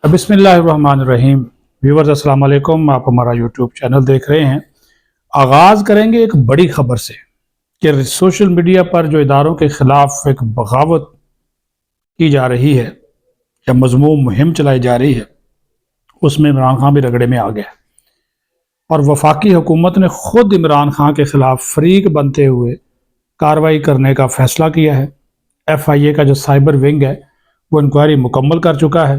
بسم اللہ الرحمن الرحیم ویورز السلام علیکم، آپ ہمارا یوٹیوب چینل دیکھ رہے ہیں۔ آغاز کریں گے ایک بڑی خبر سے کہ سوشل میڈیا پر جو اداروں کے خلاف ایک بغاوت کی جا رہی ہے یا مذموم مہم چلائی جا رہی ہے، اس میں عمران خان بھی رگڑے میں آ گیا اور وفاقی حکومت نے خود عمران خان کے خلاف فریق بنتے ہوئے کارروائی کرنے کا فیصلہ کیا ہے۔ ایف آئی اے کا جو سائبر ونگ ہے وہ انکوائری مکمل کر چکا ہے۔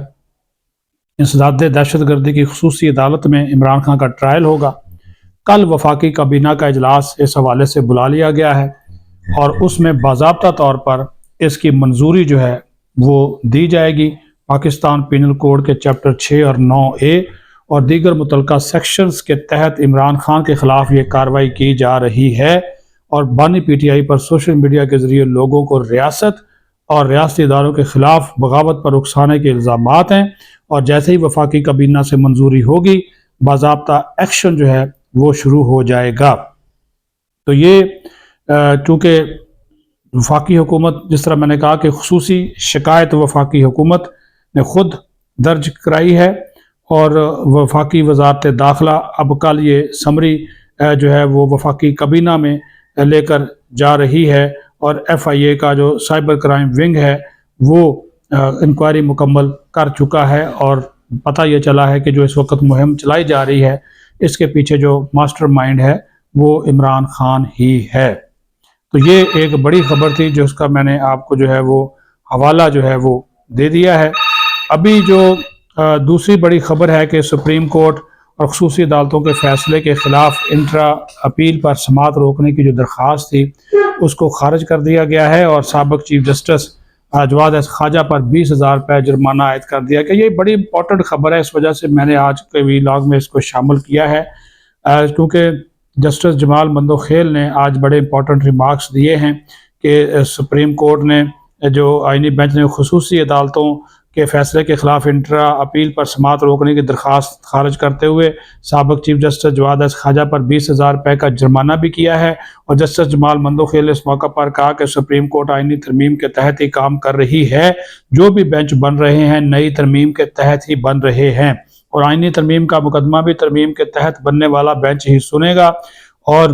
انسداد دہشت گردی کی خصوصی عدالت میں عمران خان کا ٹرائل ہوگا۔ کل وفاقی کابینہ کا اجلاس اس حوالے سے بلا لیا گیا ہے اور اس میں باضابطہ طور پر اس کی منظوری جو ہے وہ دی جائے گی۔ پاکستان پینل کوڈ کے چیپٹر 6 اور 9A اور دیگر متعلقہ سیکشنز کے تحت عمران خان کے خلاف یہ کارروائی کی جا رہی ہے اور بانی P T I per social media کے ذریعے لوگوں کو ریاست اور ریاستی اداروں کے خلاف بغاوت پر اکسانے کے الزامات ہیں، اور جیسے ہی وفاقی کابینہ سے منظوری ہوگی باضابطہ ایکشن جو ہے وہ شروع ہو جائے گا۔ تو یہ چونکہ وفاقی حکومت، جس طرح میں نے کہا کہ خصوصی شکایت وفاقی حکومت نے خود درج کرائی ہے اور وفاقی وزارت داخلہ اب کل یہ سمری جو ہے وہ وفاقی کابینہ میں لے کر جا رہی ہے، اور ایف آئی اے کا جو سائبر کرائم ونگ ہے وہ انکوائری مکمل کر چکا ہے، اور پتہ یہ چلا ہے کہ جو اس وقت مہم چلائی جا رہی ہے اس کے پیچھے جو ماسٹر مائنڈ ہے وہ عمران خان ہی ہے۔ تو یہ ایک بڑی خبر تھی جس کا میں نے آپ کو جو ہے وہ حوالہ جو ہے وہ دے دیا ہے۔ ابھی جو دوسری بڑی خبر ہے کہ سپریم کورٹ اور خصوصی عدالتوں کے فیصلے کے خلاف انٹرا اپیل پر سماعت روکنے کی جو درخواست تھی اس کو خارج کر دیا گیا ہے، اور سابق چیف جسٹس جواد احمد خواجہ پر 20,000 روپے جرمانہ عائد کر دیا کہ یہ بڑی امپورٹنٹ خبر ہے، اس وجہ سے میں نے آج کے ویلاگ میں اس کو شامل کیا ہے، کیونکہ جسٹس جمال مندوخیل نے آج بڑے امپورٹنٹ ریمارکس دیے ہیں کہ سپریم کورٹ نے جو آئینی بینچ نے خصوصی عدالتوں کے فیصلے کے خلاف انٹرا اپیل پر سماعت روکنے کی درخواست خارج کرتے ہوئے سابق چیف جسٹس جواد احمد خواجہ پر 20,000 روپے کا جرمانہ بھی کیا ہے، اور جسٹس جمال مندوخیل نے اس موقع پر کہا کہ سپریم کورٹ آئینی ترمیم کے تحت ہی کام کر رہی ہے، جو بھی بینچ بن رہے ہیں نئی ترمیم کے تحت ہی بن رہے ہیں، اور آئینی ترمیم کا مقدمہ بھی ترمیم کے تحت بننے والا بینچ ہی سنے گا۔ اور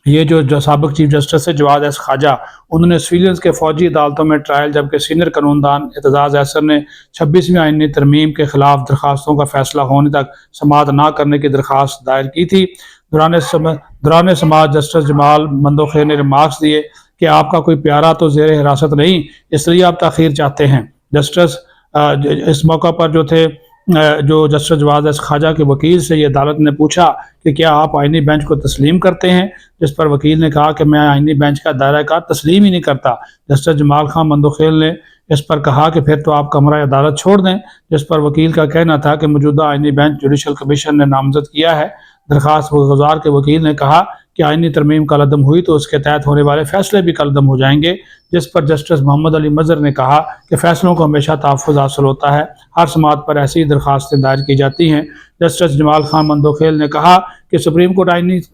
یہ جو سابق چیف جسٹس ہے جواد احمد خواجہ، انہوں نے سویلینز کے فوجی عدالتوں میں ٹرائل، جبکہ سینئر قانون دان اعتزاز احسن نے 26ویں آئینی ترمیم کے خلاف درخواستوں کا فیصلہ ہونے تک سماعت نہ کرنے کی درخواست دائر کی تھی۔ دوران سماعت جسٹس جمال مندوخیل نے ریمارکس دیے کہ آپ کا کوئی پیارا تو زیر حراست نہیں، اس لیے آپ تاخیر چاہتے ہیں۔ جسٹس اس موقع پر جو جسٹس جواد احمد خواجہ کے وکیل سے یہ عدالت نے پوچھا کہ کیا آپ آئینی بینچ کو تسلیم کرتے ہیں، جس پر وکیل نے کہا کہ میں آئینی بینچ کا دائرہ کار تسلیم ہی نہیں کرتا۔ جسٹس جمال خان مندوخیل نے اس پر کہا کہ پھر تو آپ کمرہ عدالت چھوڑ دیں، جس پر وکیل کا کہنا تھا کہ موجودہ آئینی بینچ جوڈیشل کمیشن نے نامزد کیا ہے۔ درخواست گزار کے وکیل نے کہا کہ آئینی ترمیم کالعدم ہوئی تو اس کے تحت ہونے والے فیصلے بھی کالعدم ہو جائیں گے، جس پر جسٹس محمد علی مظہر نے کہا کہ فیصلوں کو ہمیشہ تحفظ حاصل ہوتا ہے، ہر سماعت پر ایسی درخواستیں دائر کی جاتی ہیں۔ جسٹس جمال خان مندوخیل نے کہا کہ سپریم کورٹ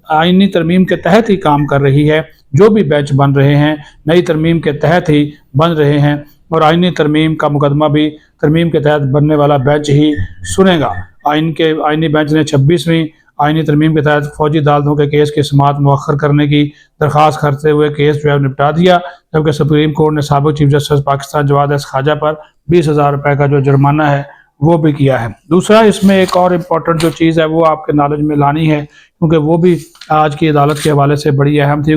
آئینی ترمیم کے تحت ہی کام کر رہی ہے، جو بھی بینچ بن رہے ہیں نئی ترمیم کے تحت ہی بن رہے ہیں، اور آئینی ترمیم کا مقدمہ بھی ترمیم کے تحت بننے والا بینچ ہی سنے گا۔ آئینی بینچ نے 26ویں آئینی ترمیم کے تحت فوجی عدالتوں کے کیس کی سماعت مؤخر کرنے کی درخواست کرتے ہوئے کیس جو ہے نپٹا دیا، جبکہ سپریم کورٹ نے سابق چیف جسٹس پاکستان جواد احمد خواجہ پر 20,000 روپے کا جو جرمانہ ہے وہ بھی کیا ہے۔ دوسرا اس میں ایک اور امپورٹنٹ جو چیز ہے وہ آپ کے نالج میں لانی ہے، کیونکہ وہ بھی آج کی عدالت کے حوالے سے بڑی اہم تھی۔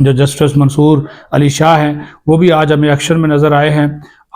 جو جسٹس منصور علی شاہ ہیں وہ بھی آج ہمیں ایکشن میں نظر آئے ہیں۔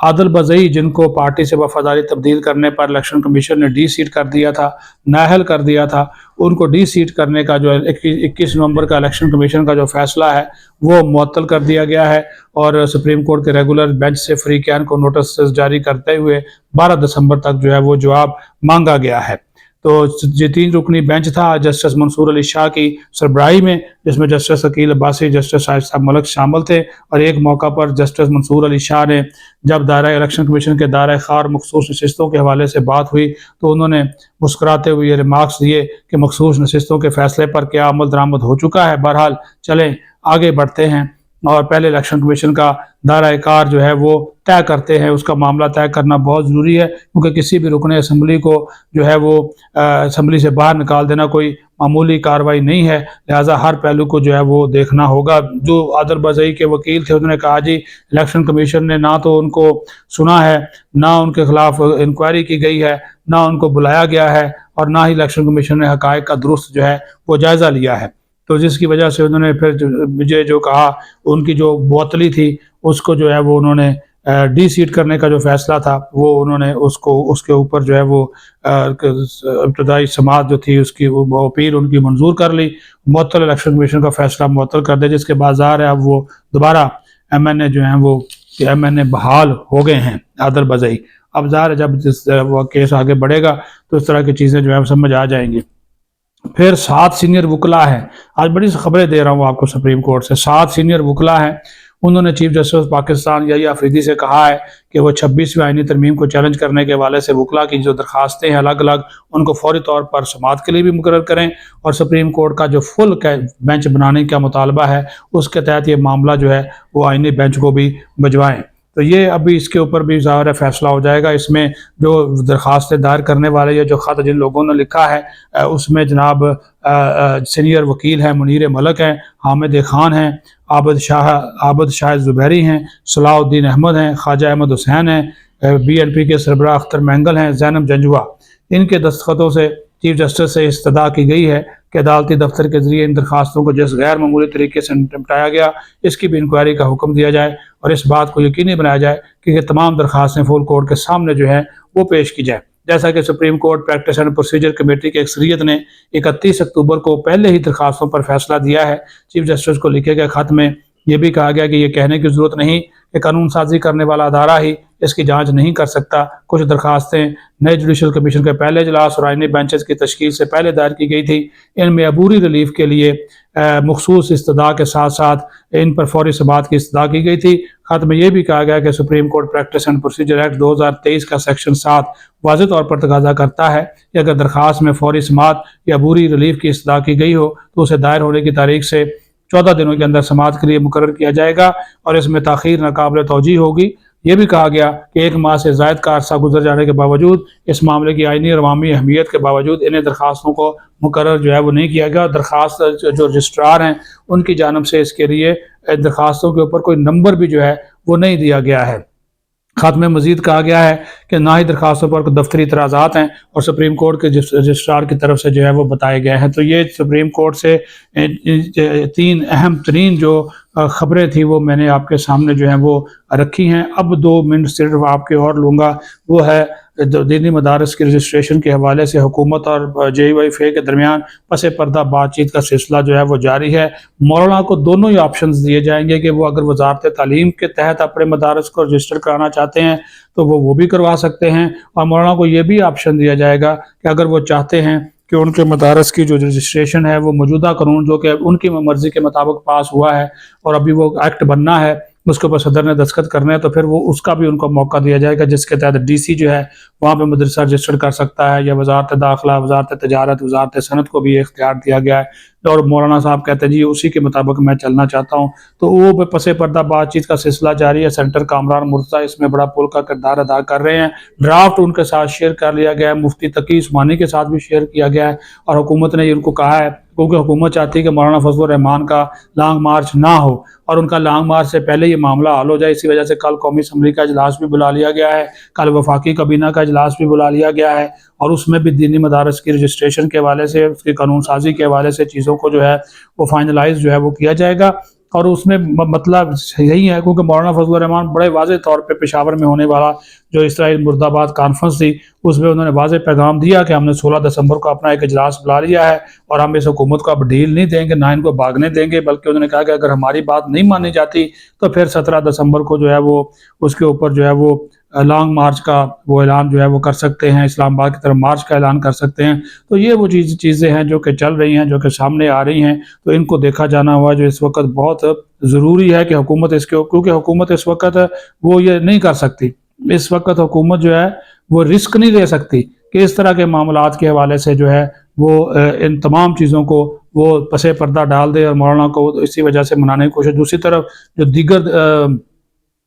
عادل بزئی، جن کو پارٹی سے وفاداری تبدیل کرنے پر الیکشن کمیشن نے ڈی سیٹ کر دیا تھا، نااہل کر دیا تھا، ان کو ڈی سیٹ کرنے کا جو 21 نومبر کا الیکشن کمیشن کا جو فیصلہ ہے وہ معطل کر دیا گیا ہے، اور سپریم کورٹ کے ریگولر بینچ سے فریقین کو نوٹس جاری کرتے ہوئے 12 دسمبر تک جو ہے وہ جواب مانگا گیا ہے۔ تو یہ 3 رکنی بینچ تھا جسٹس منصور علی شاہ کی سربراہی میں، جس میں جسٹس عقیل عباسی، جسٹس صاحب ملک شامل تھے، اور ایک موقع پر جسٹس منصور علی شاہ نے جب دائرہ الیکشن کمیشن کے دائرہ کار مخصوص نشستوں کے حوالے سے بات ہوئی تو انہوں نے مسکراتے ہوئے یہ ریمارکس دیے کہ مخصوص نشستوں کے فیصلے پر کیا عمل درآمد ہو چکا ہے، بہرحال چلیں آگے بڑھتے ہیں۔ اور پہلے الیکشن کمیشن کا دائرہ کار جو ہے وہ طے کرتے ہیں، اس کا معاملہ طے کرنا بہت ضروری ہے، کیونکہ کسی بھی رکن اسمبلی کو جو ہے وہ اسمبلی سے باہر نکال دینا کوئی معمولی کارروائی نہیں ہے، لہٰذا ہر پہلو کو جو ہے وہ دیکھنا ہوگا۔ جو عادل بزئی کے وکیل تھے انہوں نے کہا جی الیکشن کمیشن نے نہ تو ان کو سنا ہے، نہ ان کے خلاف انکوائری کی گئی ہے، نہ ان کو بلایا گیا ہے، اور نہ ہی الیکشن کمیشن نے حقائق کا درست جو ہے وہ جائزہ لیا ہے۔ تو جس کی وجہ سے انہوں نے پھر مجھے جو کہا ان کی جو معطلی تھی اس کو جو ہے وہ انہوں نے ڈی سیٹ کرنے کا جو فیصلہ تھا وہ انہوں نے اس کے اوپر جو ہے وہ ابتدائی سماعت جو تھی اس کی وہ اپیل ان کی منظور کر لی، معطل الیکشن کمیشن کا فیصلہ معطل کر دے، جس کے بعد ظاہر ہے اب وہ دوبارہ ایم این اے جو ہیں وہ ایم این اے بحال ہو گئے ہیں عادل بزئی۔ اب ظاہر ہے جب وہ کیس آگے بڑھے گا تو اس طرح کی چیزیں جو ہے سمجھ آ جائیں گی۔ پھر 7 سینئر وکلا ہیں، آج بڑی خبریں دے رہا ہوں آپ کو سپریم کورٹ سے۔ 7 سینئر وکلا ہیں، انہوں نے چیف جسٹس پاکستان یحییٰ افریدی سے کہا ہے کہ وہ 26ویں آئینی ترمیم کو چیلنج کرنے کے حوالے سے وکلا کی جو درخواستیں ہیں الگ الگ ان کو فوری طور پر سماعت کے لیے بھی مقرر کریں، اور سپریم کورٹ کا جو فل بینچ بنانے کا مطالبہ ہے اس کے تحت یہ معاملہ جو ہے وہ آئینی بینچ کو بھی بھجوائیں۔ تو یہ ابھی اس کے اوپر بھی ظاہر فیصلہ ہو جائے گا۔ اس میں جو درخواستیں دائر کرنے والے یا جو خط جن لوگوں نے لکھا ہے اس میں جناب سینئر وکیل ہیں منیر ملک ہیں، حامد خان ہیں، عابد شاہ زبیری ہیں، صلاح الدین احمد ہیں، خواجہ احمد حسین ہیں، بی این پی کے سربراہ اختر مینگل ہیں، زینب جنجوا۔ ان کے دستخطوں سے چیف جسٹس سے استدعا کی گئی ہے کہ عدالتی دفتر کے ذریعے ان درخواستوں کو جس غیر معمولی طریقے سے نپٹایا گیا اس کی بھی انکوائری کا حکم دیا جائے، اور اس بات کو یقینی بنایا جائے کہ یہ تمام درخواستیں فل کورٹ کے سامنے جو ہیں وہ پیش کی جائیں، جیسا کہ supreme court practice and procedure committee کی اکثریت نے 31 اکتوبر کو پہلے ہی درخواستوں پر فیصلہ دیا ہے۔ چیف جسٹس کو لکھے گئے خط میں یہ بھی کہا گیا کہ یہ کہنے کی ضرورت نہیں کہ قانون سازی کرنے والا ادارہ ہی اس کی جانچ نہیں کر سکتا۔ کچھ درخواستیں نئے جوڈیشل کمیشن کے پہلے اجلاس اور آئینی بینچز کی تشکیل سے پہلے دائر کی گئی تھی۔ ان میں عبوری ریلیف کے لیے مخصوص استدعا کے ساتھ ساتھ ان پر فوری سماعت کی استدعا کی گئی تھی۔ خط میں یہ بھی کہا گیا کہ supreme court practice and procedure act 2023 کا سیکشن 7 واضح طور پر تقاضا کرتا ہے کہ اگر درخواست میں فوری سماعت یا عبوری ریلیف کی استدعا کی گئی ہو تو اسے دائر ہونے کی تاریخ سے 14 دنوں کے اندر سماعت کے لیے مقرر کیا جائے گا، اور اس میں تاخیر ناقابل توجیہ ہوگی۔ یہ بھی کہا گیا کہ 1 ماہ سے زائد کا عرصہ گزر جانے کے باوجود اس معاملے کی آئینی اور عوامی اہمیت کے باوجود انہیں درخواستوں کو مقرر جو ہے وہ نہیں کیا گیا۔ درخواست جو رجسٹرار ہیں ان کی جانب سے اس کے لیے درخواستوں کے اوپر کوئی نمبر بھی جو ہے وہ نہیں دیا گیا ہے۔ خط میں مزید کہا گیا ہے کہ نہ ہی درخواستوں پر دفتری اعتراضات ہیں اور سپریم کورٹ کے رجسٹرار کی طرف سے جو ہے وہ بتائے گئے ہیں۔ تو یہ سپریم کورٹ سے 3 اہم ترین جو خبریں تھیں وہ میں نے آپ کے سامنے جو ہیں وہ رکھی ہیں۔ اب 2 منٹ صرف آپ کے اور لوں گا، وہ ہے دینی مدارس کی رجسٹریشن کے حوالے سے حکومت اور جے وائی فے کے درمیان پس پردہ بات چیت کا سلسلہ جو ہے وہ جاری ہے۔ مولانا کو دونوں ہی آپشنز دیے جائیں گے کہ وہ اگر وزارت تعلیم کے تحت اپنے مدارس کو رجسٹر کرانا چاہتے ہیں تو وہ بھی کروا سکتے ہیں، اور مولانا کو یہ بھی آپشن دیا جائے گا کہ اگر وہ چاہتے ہیں کہ ان کے مدارس کی جو رجسٹریشن ہے وہ موجودہ قانون جو کہ ان کی مرضی کے مطابق پاس ہوا ہے اور ابھی وہ ایکٹ بننا ہے، اس کے اوپر صدر نے دستخط کرنے ہیں، تو پھر وہ اس کا بھی ان کو موقع دیا جائے گا، جس کے تحت ڈی سی جو ہے وہاں پہ مدرسہ رجسٹر کر سکتا ہے، یا وزارت داخلہ، وزارت تجارت، وزارت صنعت کو بھی اختیار دیا گیا ہے۔ اور مولانا صاحب کہتے ہیں جی اسی کے مطابق میں چلنا چاہتا ہوں، تو وہ پس پردہ بات چیت کا سلسلہ جاری ہے۔ سینٹر کامران مرتضیٰ اس میں بڑا پل کا کردار ادا کر رہے ہیں۔ ڈرافٹ ان کے ساتھ شیئر کر لیا گیا ہے، مفتی تقی عثمانی کے ساتھ بھی شیئر کیا گیا ہے، اور حکومت نے ان کو کہا ہے کیونکہ حکومت چاہتی ہے کہ مولانا فضل الرحمان کا لانگ مارچ نہ ہو اور ان کا لانگ مارچ سے پہلے یہ معاملہ حل ہو جائے، اسی وجہ سے کل قومی اسمبلی کا اجلاس بھی بلا لیا گیا ہے، کل وفاقی کابینہ کا اجلاس بھی بلا لیا گیا ہے، اور اس میں بھی دینی مدارس کی رجسٹریشن کے حوالے سے، اس کی قانون سازی کے حوالے سے چیزوں کو جو ہے وہ فائنلائز جو ہے وہ کیا جائے گا۔ اور اس میں مطلب یہی ہے کیونکہ مولانا فضل الرحمان بڑے واضح طور پہ پشاور میں ہونے والا جو اسرائیل مرد آباد کانفرنس تھی اس میں انہوں نے واضح پیغام دیا کہ ہم نے 16 دسمبر کو اپنا ایک اجلاس بلا لیا ہے اور ہم اس حکومت کو اب ڈھیل نہیں دیں گے، نہ ان کو بھاگنے دیں گے، بلکہ انہوں نے کہا کہ اگر ہماری بات نہیں مانی جاتی تو پھر 17 دسمبر کو جو ہے وہ اس کے اوپر جو ہے وہ لانگ مارچ کا وہ اعلان جو ہے وہ کر سکتے ہیں، اسلام آباد کی طرف مارچ کا اعلان کر سکتے ہیں۔ تو یہ وہ چیزیں ہیں جو کہ چل رہی ہیں، جو کہ سامنے آ رہی ہیں، تو ان کو دیکھا جانا ہوا جو اس وقت بہت ضروری ہے کہ حکومت اس کے، کیونکہ حکومت اس وقت وہ یہ نہیں کر سکتی، اس وقت حکومت جو ہے وہ رسک نہیں لے سکتی کہ اس طرح کے معاملات کے حوالے سے جو ہے وہ ان تمام چیزوں کو وہ پسِ پردہ ڈال دے اور مولانا کو اسی وجہ سے منانے کی کوشش۔ دوسری طرف جو دیگر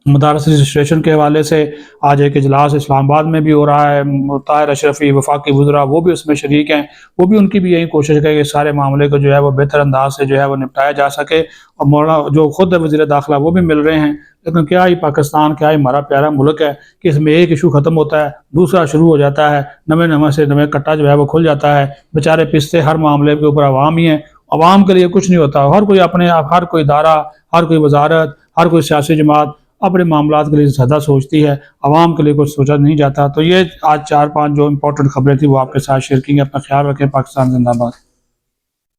مدارس رجسٹریشن کے حوالے سے آج ایک اجلاس اسلام آباد میں بھی ہو رہا ہے، طاہر اشرفی وفاقی وزراء وہ بھی اس میں شریک ہیں، وہ بھی ان کی بھی یہی کوشش ہے کہ سارے معاملے کو جو ہے وہ بہتر انداز سے جو ہے وہ نپٹایا جا سکے۔ اور مولانا جو خود وزیر داخلہ وہ بھی مل رہے ہیں، لیکن کیا ہی پاکستان، کیا ہی ہمارا پیارا ملک ہے کہ اس میں ایک ایشو ختم ہوتا ہے دوسرا شروع ہو جاتا ہے، نویں سے نویں کٹا جو ہے وہ کھل جاتا ہے، بیچارے پستے ہر معاملے کے اوپر عوام ہی ہیں، عوام کے لیے کچھ نہیں ہوتا۔ ہر کوئی اپنے ہر کوئی ادارہ، ہر کوئی وزارت، ہر کوئی سیاسی جماعت اپنے معاملات کے لیے زیادہ سوچتی ہے، عوام کے لیے کچھ سوچا نہیں جاتا۔ تو یہ آج 4-5 جو امپورٹنٹ خبریں تھیں وہ آپ کے ساتھ شیئر کی ہیں۔ اپنا خیال رکھیں۔ پاکستان زندہ باد۔